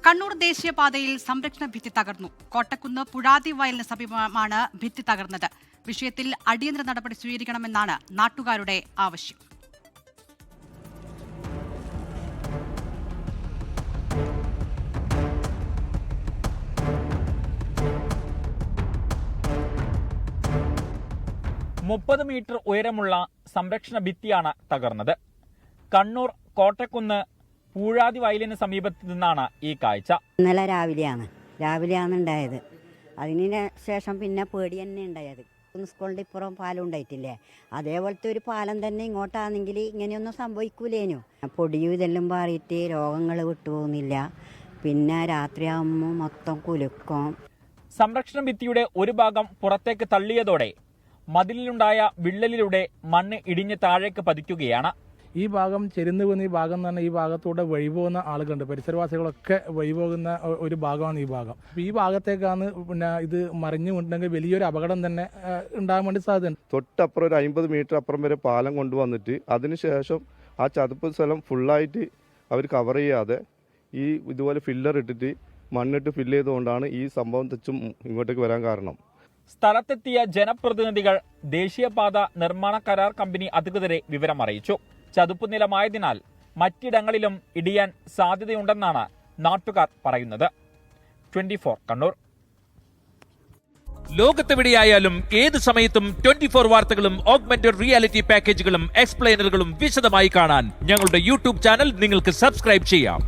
കണ്ണൂർ ദേശീയപാതയിൽ സംരക്ഷണ ഭിത്തി തകർന്നു. കോട്ടക്കുന്ന് പുഴാതി വയലിന് സമീപമാണ് ഭിത്തി തകർന്നത്. വിഷയത്തിൽ അടിയന്തര നടപടി സ്വീകരിക്കണമെന്നാണ് നാട്ടുകാരുടെ ആവശ്യം. മുപ്പത് മീറ്റർ ഉയരമുള്ള സംരക്ഷണ ഭിത്തിയാണ് തകർന്നത്. കണ്ണൂർ കോട്ടക്കുന്ന് പൂഴാതി വയലിന് സമീപത്ത് നിന്നാണ് ഈ കാഴ്ച. ഇന്നലെ രാവിലെയാണ് ഉണ്ടായത്. അതിന് ശേഷം പിന്നെ പേടി തന്നെ ഉണ്ടായത്. സ്കൂളിൻ്റെ ഇപ്പുറം പാലം ഉണ്ടായിട്ടില്ലേ, അതേപോലത്തെ ഒരു പാലം തന്നെ ഇങ്ങോട്ടാണെങ്കിൽ ഇങ്ങനെയൊന്നും സംഭവിക്കൂലേനു. പൊടിയും ഇതെല്ലാം പാറിയിട്ട് രോഗങ്ങൾ വിട്ടുപോകുന്നില്ല. പിന്നെ രാത്രിയാകുമ്പോൾ മൊത്തം കുലുക്കും. സംരക്ഷണ ഭിത്തിയുടെ ഒരു ഭാഗം പുറത്തേക്ക് തള്ളിയതോടെ മതിലിലുണ്ടായ വിള്ളലിലൂടെ മണ്ണ് ഇടിഞ്ഞ് താഴേക്ക് പതിക്കുകയാണ്. ഈ ഭാഗം ചെരിഞ്ഞു പോകുന്ന ഈ ഭാഗം എന്ന് പറഞ്ഞാൽ ഈ ഭാഗത്തൂടെ വഴിപോകുന്ന ആളുകളുണ്ട്. പരിസരവാസികളൊക്കെ വഴിപോകുന്ന ഒരു ഭാഗമാണ് ഈ ഭാഗം. ഈ ഭാഗത്തേക്കാണ് പിന്നെ ഇത് മറിഞ്ഞുണ്ടെങ്കിൽ വലിയൊരു അപകടം തന്നെ ഉണ്ടാകാൻ വേണ്ടി സാധ്യതയുണ്ട്. തൊട്ടപ്പുറം ഒരു 50 മീറ്റർ അപ്പുറം വരെ പാലം കൊണ്ടുവന്നിട്ട് അതിനുശേഷം ആ ചതുപ്പ് സ്ഥലം ഫുള്ളായിട്ട് അവർ കവർ ചെയ്യാതെ ഈ ഇതുപോലെ ഫില്ലർ ഇട്ടിട്ട് മണ്ണിട്ട് ഫില്ല് ചെയ്തുകൊണ്ടാണ് ഈ സംഭവം തെച്ചും ഇങ്ങോട്ടേക്ക് വരാൻ കാരണം. സ്ഥലത്തെത്തിയ ജനപ്രതിനിധികൾ ദേശീയപാത നിർമ്മാണ കരാർ കമ്പനി അധികൃതരെ വിവരം അറിയിച്ചു. ചതുപ്പ് നിലമായതിനാൽ മറ്റിടങ്ങളിലും ഇടിയാൻ സാധ്യതയുണ്ടെന്നാണ് നാട്ടുകാർ പറയുന്നത്. 24 കണ്ണൂർ. ലോകത്തെവിടെയായാലും ഏത് സമയത്തും 24 വാർത്തകളും ഓഗ്മെന്റഡ് റിയാലിറ്റി പാക്കേജുകളും എക്സ്പ്ലെയിനറുകളും വിശദമായി കാണാൻ ഞങ്ങളുടെ യൂട്യൂബ് ചാനൽ നിങ്ങൾക്ക് സബ്സ്ക്രൈബ് ചെയ്യാം.